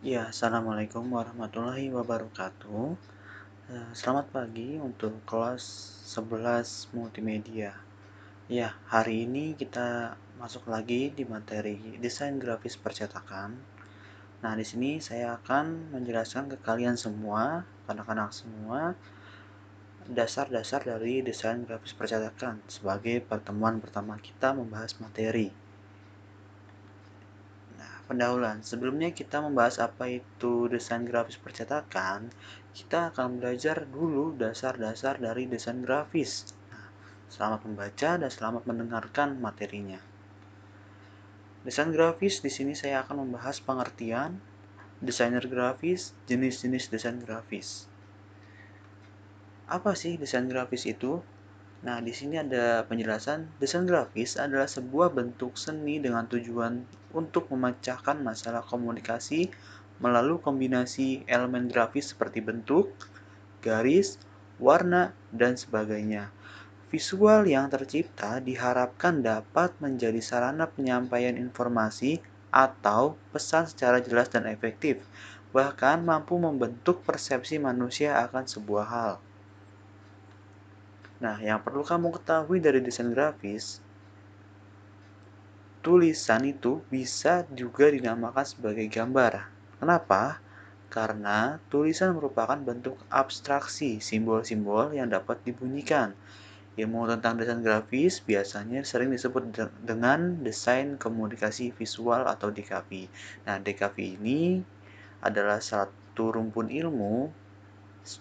Ya, Assalamualaikum warahmatullahi wabarakatuh. Selamat pagi untuk kelas 11 multimedia. Ya, hari ini kita masuk lagi di materi desain grafis percetakan. Nah, di sini saya akan menjelaskan ke kalian semua, anak-anak semua, dasar-dasar dari desain grafis percetakan sebagai pertemuan pertama kita membahas materi. Pendahuluan. Sebelumnya kita membahas apa itu desain grafis percetakan, kita akan belajar dulu dasar-dasar dari desain grafis. Nah, selamat membaca dan selamat mendengarkan materinya. Desain grafis di sini saya akan membahas pengertian, desainer grafis, jenis-jenis desain grafis. Apa sih desain grafis itu? Nah, di sini ada penjelasan, desain grafis adalah sebuah bentuk seni dengan tujuan untuk memecahkan masalah komunikasi melalui kombinasi elemen grafis seperti bentuk, garis, warna, dan sebagainya. Visual yang tercipta diharapkan dapat menjadi sarana penyampaian informasi atau pesan secara jelas dan efektif, bahkan mampu membentuk persepsi manusia akan sebuah hal. Nah, yang perlu kamu ketahui dari desain grafis, tulisan itu bisa juga dinamakan sebagai gambar. Kenapa? Karena tulisan merupakan bentuk abstraksi simbol-simbol yang dapat dibunyikan. Ilmu tentang desain grafis biasanya sering disebut dengan desain komunikasi visual atau DKV. Nah, DKV ini adalah satu rumpun ilmu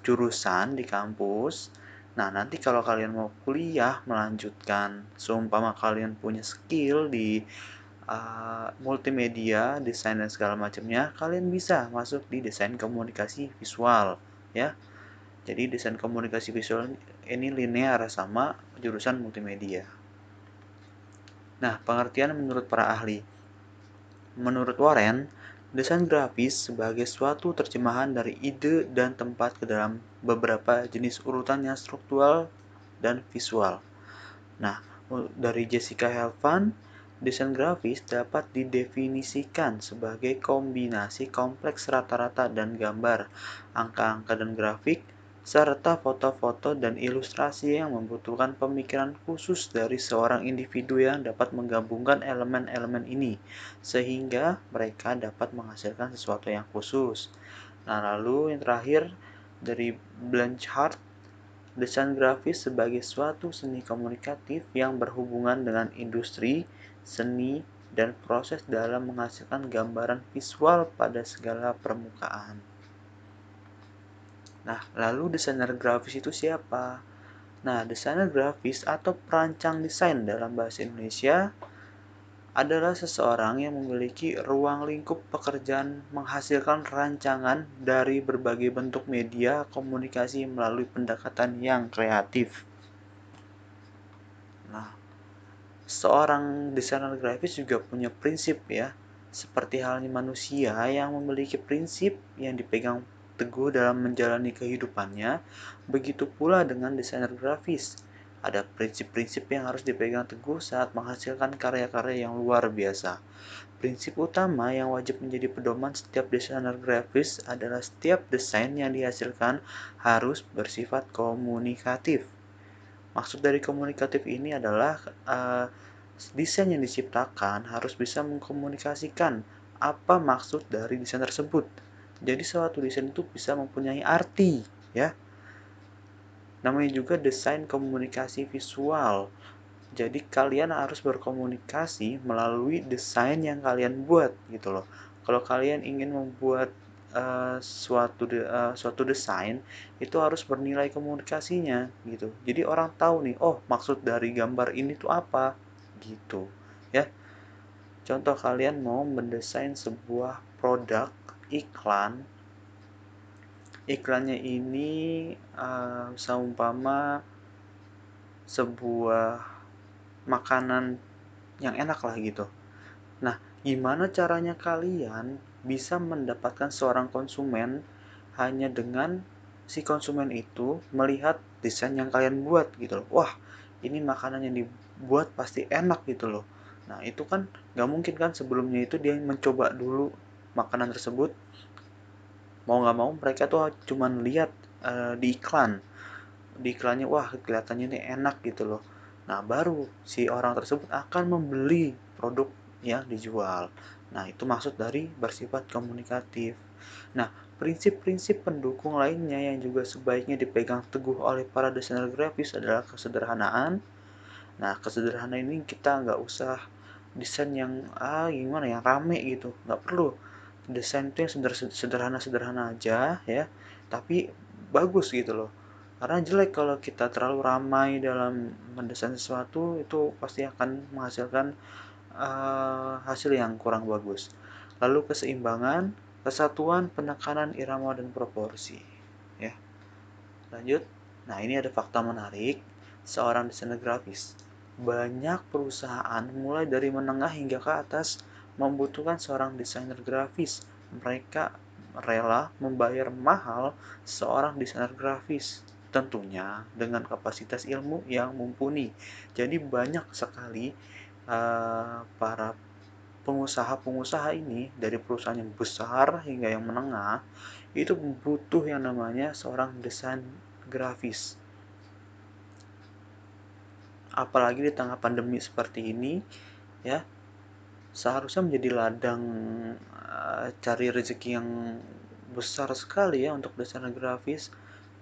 jurusan di kampus. Nah, nanti kalau kalian mau kuliah melanjutkan, seumpama kalian punya skill di multimedia, desain dan segala macamnya, kalian bisa masuk di desain komunikasi visual, ya. Jadi desain komunikasi visual ini linear sama jurusan multimedia. Nah, pengertian menurut para ahli. Menurut Warren, desain grafis sebagai suatu terjemahan dari ide dan tempat ke dalam beberapa jenis urutan yang struktural dan visual. Nah, dari Jessica Helvan, desain grafis dapat didefinisikan sebagai kombinasi kompleks rata-rata dan gambar, angka-angka dan grafik, serta foto-foto dan ilustrasi yang membutuhkan pemikiran khusus dari seorang individu yang dapat menggabungkan elemen-elemen ini, sehingga mereka dapat menghasilkan sesuatu yang khusus. Nah, lalu yang terakhir dari Blanchard, desain grafis sebagai suatu seni komunikatif yang berhubungan dengan industri, seni, dan proses dalam menghasilkan gambaran visual pada segala permukaan. Nah, lalu desainer grafis itu siapa? Nah, desainer grafis atau perancang desain dalam bahasa Indonesia adalah seseorang yang memiliki ruang lingkup pekerjaan menghasilkan rancangan dari berbagai bentuk media komunikasi melalui pendekatan yang kreatif. Nah, seorang desainer grafis juga punya prinsip ya, seperti halnya manusia yang memiliki prinsip yang dipegang teguh dalam menjalani kehidupannya, begitu pula dengan desainer grafis. Ada prinsip-prinsip yang harus dipegang teguh saat menghasilkan karya-karya yang luar biasa. Prinsip utama yang wajib menjadi pedoman setiap desainer grafis adalah setiap desain yang dihasilkan harus bersifat komunikatif. Maksud dari komunikatif ini adalah desain yang diciptakan harus bisa mengkomunikasikan apa maksud dari desain tersebut. Jadi suatu desain itu bisa mempunyai arti, ya. Namanya juga desain komunikasi visual. Jadi kalian harus berkomunikasi melalui desain yang kalian buat gitu loh. Kalau kalian ingin membuat suatu desain itu harus bernilai komunikasinya gitu. Jadi orang tahu nih, oh maksud dari gambar ini tuh apa gitu ya. Contoh kalian mau mendesain sebuah produk iklan. Iklannya ini seumpama sebuah makanan yang enak lah gitu. Nah, gimana caranya kalian bisa mendapatkan seorang konsumen hanya dengan si konsumen itu melihat desain yang kalian buat gitu loh. Wah, ini makanan yang dibuat pasti enak gitu loh. Nah, itu kan nggak mungkin kan sebelumnya itu dia mencoba dulu makanan tersebut, mau nggak mau mereka tuh cuman lihat di iklannya, wah kelihatannya ini enak gitu loh. Nah baru si orang tersebut akan membeli produk yang dijual. Nah itu maksud dari bersifat komunikatif. Nah prinsip-prinsip pendukung lainnya yang juga sebaiknya dipegang teguh oleh para desainer grafis adalah kesederhanaan. Nah kesederhanaan ini kita nggak usah desain yang gimana yang rame gitu, nggak perlu. Desain itu yang sederhana-sederhana aja ya, tapi bagus gitu loh. Karena jelek kalau kita terlalu ramai dalam mendesain sesuatu, itu pasti akan menghasilkan hasil yang kurang bagus. Lalu keseimbangan, kesatuan, penekanan irama dan proporsi ya. Lanjut. Nah, ini ada fakta menarik. Seorang desainer grafis. Banyak perusahaan mulai dari menengah hingga ke atas membutuhkan seorang desainer grafis. Mereka rela membayar mahal seorang desainer grafis. Tentunya dengan kapasitas ilmu yang mumpuni. Jadi banyak sekali para pengusaha-pengusaha ini dari perusahaan yang besar hingga yang menengah itu butuh yang namanya seorang desain grafis. Apalagi di tengah pandemi seperti ini ya, seharusnya menjadi ladang cari rezeki yang besar sekali ya untuk desainer grafis.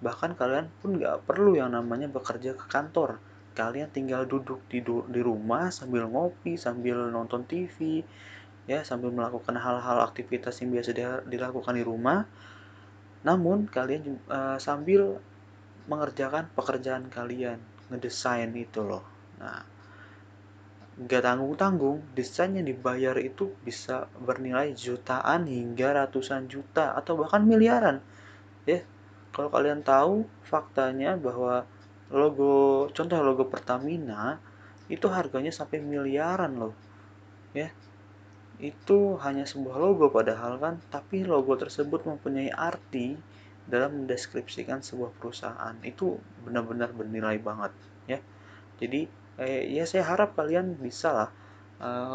Bahkan kalian pun nggak perlu yang namanya bekerja ke kantor. Kalian tinggal duduk di rumah sambil ngopi, sambil nonton TV, ya sambil melakukan hal-hal aktivitas yang biasa dilakukan di rumah. Namun kalian sambil mengerjakan pekerjaan kalian, ngedesain itu loh. Nah, nggak tanggung-tanggung, desain yang dibayar itu bisa bernilai jutaan hingga ratusan juta atau bahkan miliaran. Ya, kalau kalian tahu faktanya bahwa contoh logo Pertamina itu harganya sampai miliaran loh. Ya, itu hanya sebuah logo padahal kan, tapi logo tersebut mempunyai arti dalam mendeskripsikan sebuah perusahaan. Itu benar-benar bernilai banget ya. Jadi ya saya harap kalian bisa lah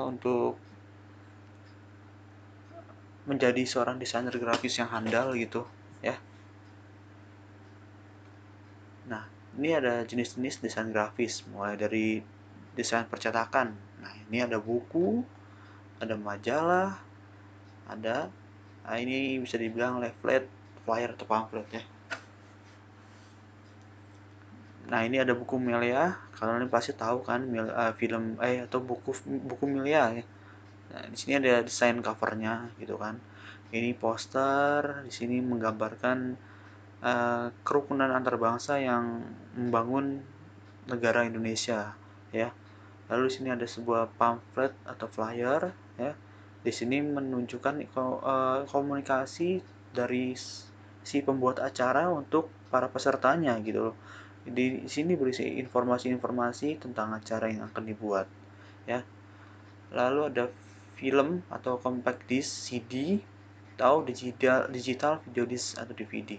untuk menjadi seorang desainer grafis yang handal gitu ya. Nah, ini ada jenis-jenis desain grafis mulai dari desain percetakan. Nah, ini ada buku, ada majalah, ada ini bisa dibilang leaflet, flyer atau pamflet ya. Nah, ini ada buku Melia. Kalian pasti tahu kan film atau buku buku Melia ya. Nah, di sini ada desain covernya gitu kan. Ini poster, di sini menggambarkan kerukunan antar bangsa yang membangun negara Indonesia ya. Lalu di sini ada sebuah pamflet atau flyer ya. Di sini menunjukkan komunikasi dari si pembuat acara untuk para pesertanya gitu loh. Di sini berisi informasi-informasi tentang acara yang akan dibuat ya. Lalu ada film atau compact disc CD atau digital video disc atau DVD.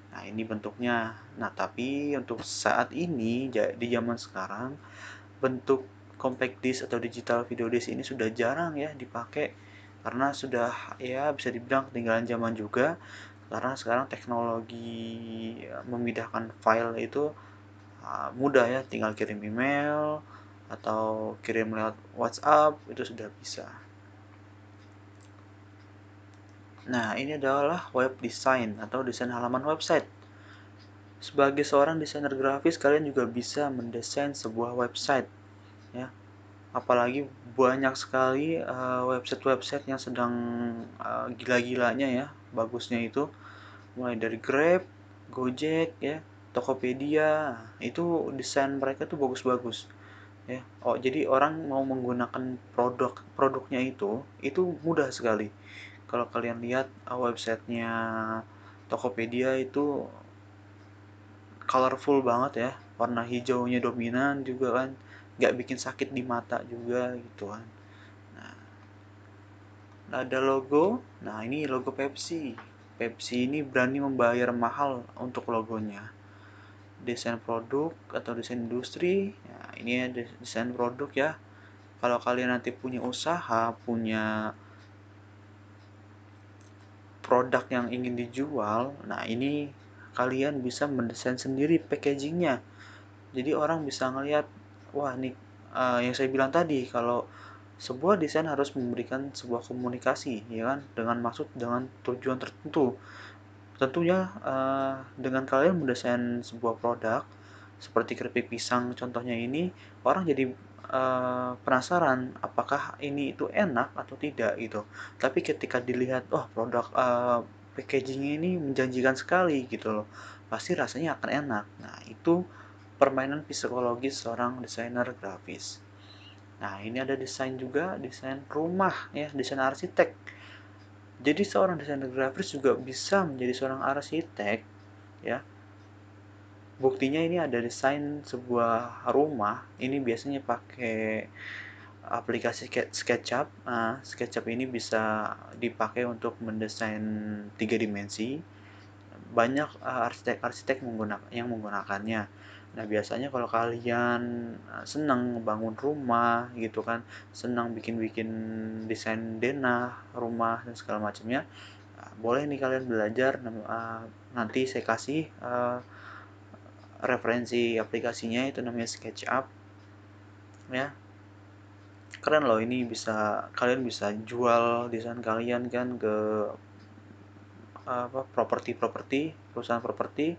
Nah, ini bentuknya. Nah, tapi untuk saat ini di zaman sekarang bentuk compact disc atau digital video disc ini sudah jarang ya dipakai karena sudah ya bisa dibilang ketinggalan zaman juga karena sekarang teknologi memindahkan file itu mudah ya, tinggal kirim email atau kirim lewat WhatsApp itu sudah bisa. Nah, ini adalah web design atau desain halaman website. Sebagai seorang desainer grafis, kalian juga bisa mendesain sebuah website ya. Apalagi banyak sekali website-website yang sedang gila-gilanya ya, bagusnya itu mulai dari Grab, Gojek ya, Tokopedia. Itu desain mereka tuh bagus-bagus ya. Oh, jadi orang mau menggunakan produknya itu mudah sekali. Kalau kalian lihat websitenya Tokopedia itu colorful banget ya, warna hijaunya dominan juga kan, nggak bikin sakit di mata juga gitu kan. Nah, ada logo. Nah, ini logo Pepsi. Pepsi ini berani membayar mahal untuk logonya. Desain produk atau desain industri. Nah, ini ada desain produk ya. Kalau kalian nanti punya usaha, punya produk yang ingin dijual, nah ini kalian bisa mendesain sendiri packagingnya. Jadi orang bisa ngelihat, wah nih yang saya bilang tadi, kalau sebuah desain harus memberikan sebuah komunikasi, ya kan, dengan maksud, dengan tujuan tertentu. Tentunya dengan kalian mendesain sebuah produk seperti keripik pisang contohnya ini, orang jadi penasaran apakah ini itu enak atau tidak gitu. Tapi ketika dilihat, oh produk packagingnya ini menjanjikan sekali gitu loh, pasti rasanya akan enak. Nah itu permainan psikologis seorang desainer grafis. Nah ini ada desain juga, desain rumah ya, desain arsitek. Jadi seorang desainer grafis juga bisa menjadi seorang arsitek ya. Buktinya ini ada desain sebuah rumah, ini biasanya pakai aplikasi SketchUp. SketchUp ini bisa dipakai untuk mendesain 3 dimensi. Banyak arsitek-arsitek yang menggunakannya. Nah, biasanya kalau kalian senang bangun rumah gitu kan, senang bikin-bikin desain denah, rumah dan segala macamnya, boleh nih kalian belajar. Nanti saya kasih referensi aplikasinya, itu namanya SketchUp ya. Keren loh, ini bisa kalian bisa jual desain kalian kan ke properti, perusahaan properti,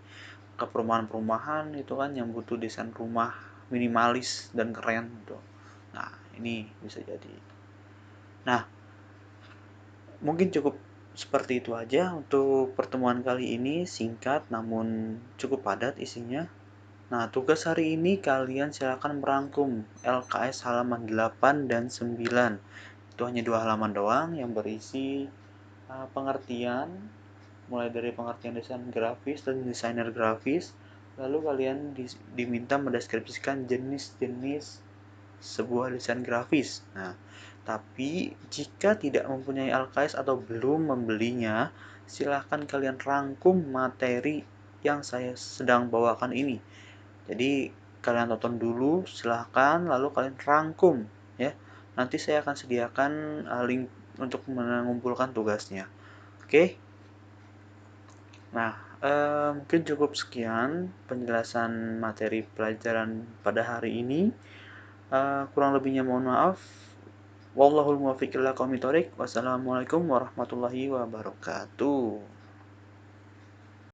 ke perumahan-perumahan itu kan yang butuh desain rumah minimalis dan keren gitu. Nah, ini bisa jadi. Nah, mungkin cukup seperti itu aja untuk pertemuan kali ini, singkat namun cukup padat isinya. Nah, tugas hari ini kalian silakan merangkum LKS halaman 8 dan 9. Itu hanya 2 halaman doang yang berisi pengertian, mulai dari pengertian desain grafis dan desainer grafis. Lalu kalian diminta mendeskripsikan jenis-jenis sebuah desain grafis. Nah, tapi jika tidak mempunyai LKS atau belum membelinya, silahkan kalian rangkum materi yang saya sedang bawakan ini. Jadi kalian tonton dulu, silahkan, lalu kalian rangkum ya. Nanti saya akan sediakan link untuk mengumpulkan tugasnya. Oke? Nah, mungkin cukup sekian penjelasan materi pelajaran pada hari ini. Kurang lebihnya mohon maaf. Wallahul muwaffiq ila aqwamit thoriq. Wassalamualaikum warahmatullahi wabarakatuh.